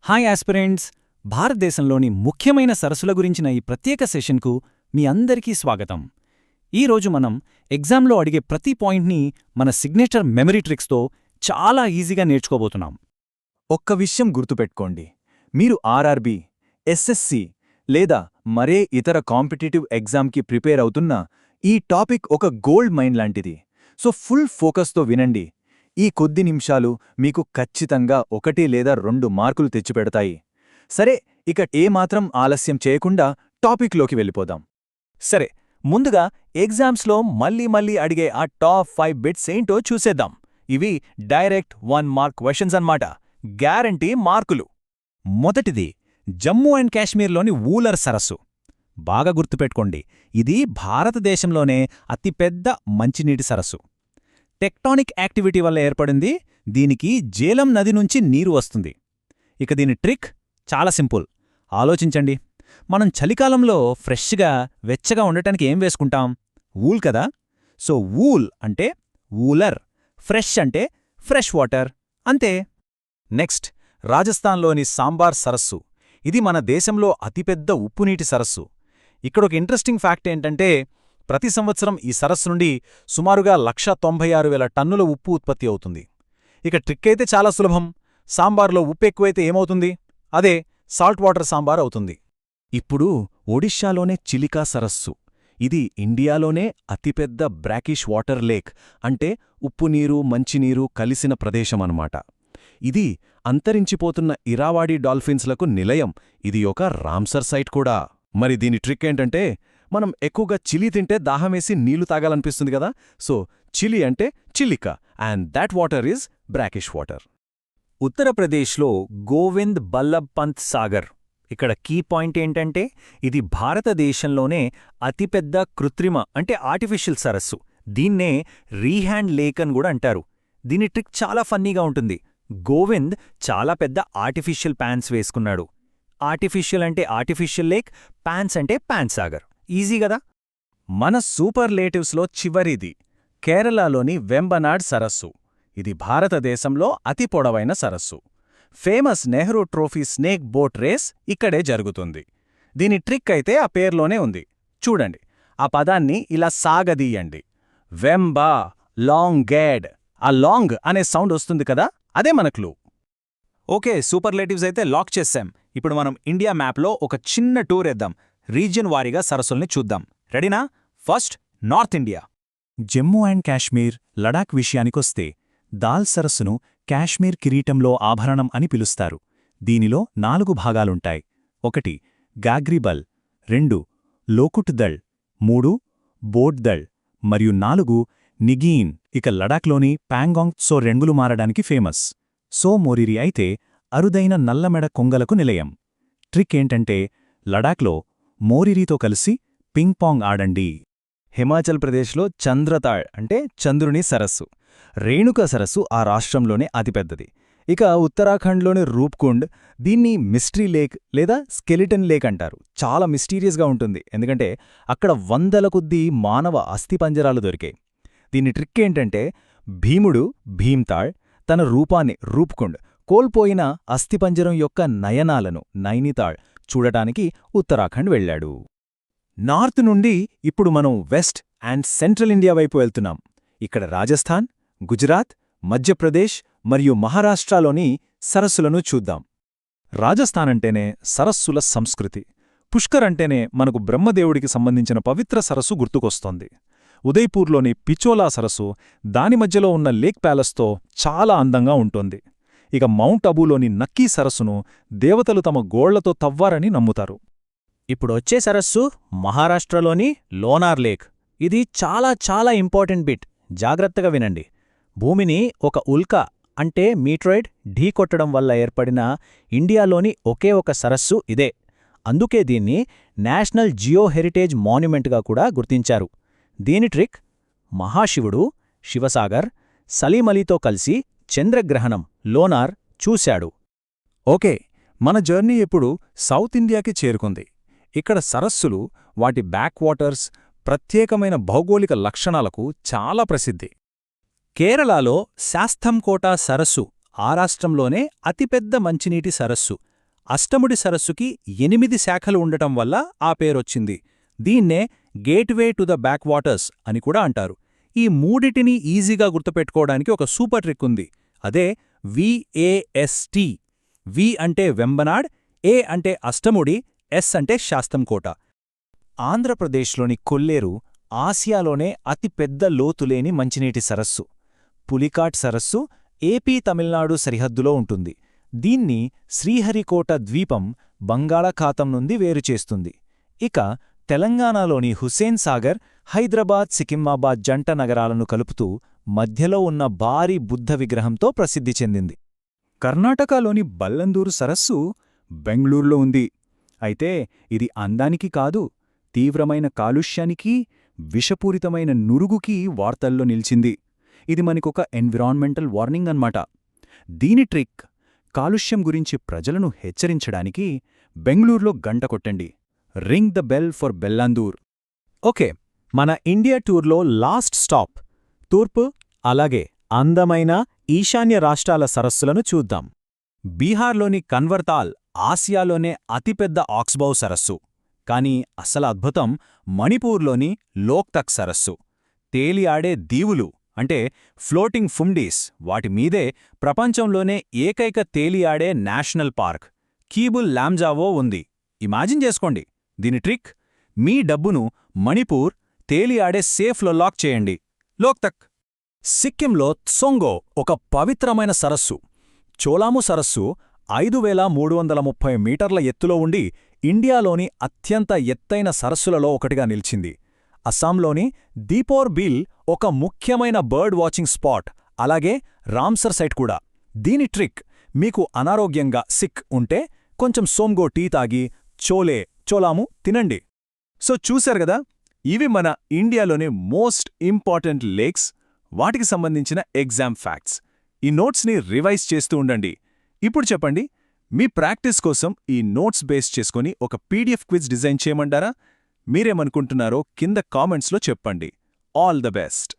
Hi aspirants, భారతదేశంలోని ముఖ్యమైన సరస్సుల గురించిన ఈ ప్రత్యేక సెషన్కు మీ అందరికీ స్వాగతం. ఈరోజు మనం ఎగ్జామ్లో అడిగే ప్రతి పాయింట్ని మన సిగ్నేచర్ మెమరీ ట్రిక్స్తో చాలా ఈజీగా నేర్చుకోబోతున్నాం. ఒక్క విషయం గుర్తుపెట్టుకోండి, మీరు ఆర్ఆర్బీ, ఎస్ఎస్సి లేదా మరే ఇతర కాంపిటీటివ్ ఎగ్జామ్కి ప్రిపేర్ అవుతున్నా ఈ టాపిక్ ఒక గోల్డ్ మైన్ లాంటిది. సో ఫుల్ ఫోకస్తో వినండి. ఈ కొద్ది నిమిషాలు మీకు ఖచ్చితంగా 1 లేదా 2 మార్కులు తెచ్చిపెడతాయి. సరే, ఇక ఏమాత్రం ఆలస్యం చేయకుండా టాపిక్లోకి వెళ్ళిపోదాం. సరే, ముందుగా ఎగ్జామ్స్లో మళ్ళీ అడిగే ఆ టాప్ 5 బిట్స్ ఏంటో చూసేద్దాం. ఇవి డైరెక్ట్ 1 మార్క్ క్వశ్చన్స్ అన్నమాట, గ్యారంటీ మార్కులు. మొదటిది, జమ్మూ అండ్ కాశ్మీర్లోని వూలర్ సరస్సు. బాగా గుర్తుపెట్టుకోండి, ఇది భారతదేశంలోనే అతిపెద్ద మంచినీటి సరస్సు. టెక్టానిక్ యాక్టివిటీ వల్ల ఏర్పడింది. దీనికి జేలం నది నుంచి నీరు వస్తుంది. ఇక దీని ట్రిక్ చాలా సింపుల్. ఆలోచించండి, మనం చలికాలంలో ఫ్రెష్గా వెచ్చగా ఉండటానికి ఏం వేసుకుంటాం? వూల్ కదా. సో వూల్ అంటే వూలర్, ఫ్రెష్ అంటే ఫ్రెష్ వాటర్, అంతే. నెక్స్ట్, రాజస్థాన్లోని సాంబార్ సరస్సు. ఇది మన దేశంలో అతిపెద్ద ఉప్పునీటి సరస్సు. ఇక్కడొక ఇంట్రెస్టింగ్ ఫ్యాక్ట్ ఏంటంటే, ప్రతి సంవత్సరం ఈ సరస్సు నుండి సుమారుగా 196,000 టన్నుల ఉప్పు ఉత్పత్తి అవుతుంది. ఇక ట్రిక్ అయితే చాలా సులభం. సాంబార్లో ఉప్పు ఎక్కువైతే ఏమవుతుంది? అదే సాల్ట్ వాటర్ సాంబార్ అవుతుంది. ఇప్పుడు ఒడిషాలోనే చిలికా సరస్సు. ఇది ఇండియాలోనే అతిపెద్ద బ్రాకిష్ వాటర్ లేక్, అంటే ఉప్పునీరు మంచినీరు కలిసిన ప్రదేశమన్నమాట. ఇది అంతరించిపోతున్న ఇరావాడి డాల్ఫిన్స్లకు నిలయం. ఇది ఒక రామ్సర్ సైట్ కూడా. మరి దీని ట్రిక్ ఏంటంటే, మనం ఎక్కువగా చిలి తింటే దాహమేసి నీళ్లు తాగాలనిపిస్తుంది కదా. సో చిలి అంటే Chilika, and that water is brackish water. ఉత్తరప్రదేశ్లో గోవింద్ బల్లభ్ పంత్ సాగర్. ఇక్కడ కీ పాయింట్ ఏంటంటే, ఇది భారతదేశంలోనే అతిపెద్ద కృత్రిమ అంటే ఆర్టిఫిషియల్ సరస్సు. దీన్నే రీహ్యాండ్ లేక్ అని కూడా అంటారు. దీని ట్రిక్ చాలా ఫన్నీగా ఉంటుంది. గోవింద్ చాలా పెద్ద ఆర్టిఫిషియల్ ప్యాన్స్ వేసుకున్నాడు. ఆర్టిఫిషియల్ అంటే ఆర్టిఫిషియల్ లేక్, ప్యాన్స్ అంటే ప్యాన్ సాగర్. ఈజీ కదా. మన సూపర్లేటివ్స్లో చివరిది, కేరళలోని వెంబనాడ్ సరస్సు. ఇది భారతదేశంలో అతి పొడవైన సరస్సు. Famous Nehru trophy snake boat race ఇక్కడే జరుగుతుంది. దీని ట్రిక్ అయితే ఆ పేర్లోనే ఉంది. చూడండి, ఆ పదాన్ని ఇలా సాగదీయండి. వెంబా, లాంగ్ గేడ్. ఆ లాంగ్ అనే సౌండ్ వస్తుంది కదా, అదే మన క్లూ. ఓకే, సూపర్లేటివ్స్ అయితే లాక్ చేశాం. ఇప్పుడు మనం ఇండియా మ్యాప్లో ఒక చిన్న టూర్ వేద్దాం. రీజియన్ వారీగా సరస్సుల్ని చూద్దాం. రెడీనా? First, north India. Jammu and Kashmir, Ladakh విషయానికొస్తే దాల్ సరస్సును కాశ్మీర్ కిరీటంలో ఆభరణం అని పిలుస్తారు. దీనిలో 4 భాగాలుంటాయి. 1 గాగ్రిబల్, 2 లోకుట్ దళ్, 3 బోట్ దళ్ మరియు 4 నిగీన్. ఇక లడాక్లోని ప్యాంగాంగ్ సో రెంగులు మారడానికి ఫేమస్. సో మోరిరి అయితే అరుదైన నల్లమెడ కొంగలకు నిలయం. ట్రిక్ ఏంటంటే, లడాక్లో మోరిరీతో కలిసి పింగ్ పాంగ్ ఆడండి. హిమాచల్ ప్రదేశ్లో చంద్రతాళ్ అంటే చంద్రుని సరస్సు. రేణుక సరస్సు ఆ రాష్ట్రంలోనే అతిపెద్దది. ఇక ఉత్తరాఖండ్లోని రూప్కుండ్, దీన్ని మిస్టరీ లేక్ లేదా స్కెలిటన్ లేక్ అంటారు. చాలా మిస్టీరియస్గా ఉంటుంది, ఎందుకంటే అక్కడ 100ల కొద్దీ మానవ అస్థిపంజరాలు దొరికాయి. దీని ట్రిక్ ఏంటంటే, భీముడు భీమ్తాళ్ తన రూపాన్ని రూప్కుండ్ కోల్పోయిన అస్థిపంజరం యొక్క నయనాలను నైనితాళ్ చూడటానికి ఉత్తరాఖండ్ వెళ్లాడు. నార్త్ నుండి ఇప్పుడు మనం వెస్ట్ అండ్ సెంట్రల్ ఇండియా వైపు వెళ్తున్నాం. ఇక్కడ రాజస్థాన్, గుజరాత్, మధ్యప్రదేశ్ మరియు మహారాష్ట్రలోని సరస్సులను చూద్దాం. రాజస్థాన్ అంటేనే సరస్సుల సంస్కృతి. పుష్కర్ అంటేనే మనకు బ్రహ్మదేవుడికి సంబంధించిన పవిత్ర సరస్సు గుర్తుకొస్తోంది. ఉదయ్పూర్లోని పిచోలా సరస్సు దాని మధ్యలో ఉన్న లేక్ ప్యాలెస్తో చాలా అందంగా ఉంటుంది. ఇక మౌంట్ అబూలోని నక్కీ సరస్సును దేవతలు తమ గోళ్లతో తవ్వారని నమ్ముతారు. ఇప్పుడొచ్చే సరస్సు మహారాష్ట్రలోని లోనార్ లేక్. ఇది చాలా ఇంపార్టెంట్ బిట్, జాగ్రత్తగా వినండి. భూమిని ఒక ఉల్కా అంటే మీట్రాయిడ్ ఢీకొట్టడం వల్ల ఏర్పడిన ఇండియాలోని ఒకే ఒక సరస్సు ఇదే. అందుకే దీన్ని నేషనల్ జియో హెరిటేజ్ మాన్యుమెంట్గా కూడా గుర్తించారు. దీని ట్రిక్, మహాశివుడు శివసాగర్ సలీమలీతో కలిసి చంద్రగ్రహణం లోనార్ చూశాడు. ఓకే, మన జర్నీ ఇప్పుడు సౌత్ ఇండియాకి చేరుకుంది. ఇక్కడ సరస్సులు వాటి బ్యాక్ వాటర్స్, ప్రత్యేకమైన భౌగోళిక లక్షణాలకు చాలా ప్రసిద్ధి. కేరళలో శాస్తంకోట సరస్సు ఆ రాష్ట్రంలోనే అతిపెద్ద మంచినీటి సరస్సు. అష్టముడి సరస్సుకి 8 శాఖలు ఉండటం వల్ల ఆ పేరొచ్చింది. దీన్నే gateway to the back waters అని కూడా అంటారు. ఈ మూడిటిని ఈజీగా గుర్తుపెట్టుకోవడానికి ఒక సూపర్ ట్రిక్ ఉంది. అదే విఏఎస్టీ. వి అంటే వెంబనాడ్, ఏ అంటే అష్టముడి, ఎస్ అంటే శాస్తంకోట. ఆంధ్రప్రదేశ్లోని కొల్లేరు ఆసియాలోనే అతిపెద్ద లోతులేని మంచినీటి సరస్సు. పులికాట్ సరస్సు ఏపీ తమిళనాడు సరిహద్దులో ఉంటుంది. దీన్ని శ్రీహరికోట ద్వీపం బంగాళాఖాతం నుండి వేరుచేస్తుంది. ఇక తెలంగాణలోని హుస్సేన్ సాగర్ హైదరాబాద్ సికింద్రాబాద్ జంట నగరాలను కలుపుతూ మధ్యలో ఉన్న భారీ బుద్ధ విగ్రహంతో ప్రసిద్ధి చెందింది. కర్ణాటకలోని బల్లందూరు సరస్సు బెంగళూరులో ఉంది. అయితే ఇది అందానికి కాదు, తీవ్రమైన కాలుష్యానికి, విషపూరితమైన నురుగుకి వార్తల్లో నిలిచింది. ఇది మనకొక ఎన్విరాన్మెంటల్ వార్నింగ్ అన్నమాట. దీని ట్రిక్, కాలుష్యం గురించి ప్రజలను హెచ్చరించడానికి బెంగళూరులో గంట కొట్టండి. Ring the bell for Bellandur. Okay, మన ఇండియా టూర్లో లాస్ట్ స్టాప్ తూర్పు, అలాగే అందమైన ఈశాన్య రాష్ట్రాల సరస్సులను చూద్దాం. బీహార్లోని కన్వర్తాల్ ఆసియాలోనే అతిపెద్ద ఆక్స్బౌ సరస్సు. కానీ అసలు అద్భుతం మణిపూర్లోని లోక్తక్ సరస్సు. తేలి ఆడే దీవులు అంటే ఫ్లోటింగ్ ఫుమ్డీస్, వాటి మీదే ప్రపంచంలోనే ఏకైక తేలి ఆడే నేషనల్ పార్క్ కీబుల్ లామ్జావో ఉంది. ఇమాజిన్ చేసుకోండి దీని ట్రిక్. మీ డబ్బును మణిపూర్ తేలి ఆడే సేఫ్లో లాక్ చేయండి. లోక్తక్. సిక్కింలో త్సొంగో ఒక పవిత్రమైన సరస్సు. చోలాము సరస్సు 5330 మీటర్ల ఎత్తులో ఉండి ఇండియాలోని అత్యంత ఎత్తైన సరస్సులలో ఒకటిగా నిలిచింది. అస్సాంలోని దీపోర్ బిల్ ఒక ముఖ్యమైన బర్డ్ వాచింగ్ స్పాట్, అలాగే రామ్సర్ సైట్ కూడా. దీని ట్రిక్, మీకు అనారోగ్యంగా సిక్ ఉంటే కొంచెం సోమ్గో టీ తాగి చోలాము తినండి. సో చూశారు గదా, ఇవి మన ఇండియాలోని మోస్ట్ ఇంపార్టెంట్ లేక్స్, వాటికి సంబంధించిన ఎగ్జామ్ ఫ్యాక్ట్స్. ఈ నోట్స్ని రివైజ్ చేస్తూ ఉండండి. ఇప్పుడు చెప్పండి, మీ ప్రాక్టీస్ కోసం ఈ నోట్స్ బేస్ చేసుకొని ఒక పీడిఎఫ్ క్విజ్ డిజైన్ చేయమంటారా? మీరేమనుకుంటున్నారో కింద కామెంట్స్లో చెప్పండి. All the best.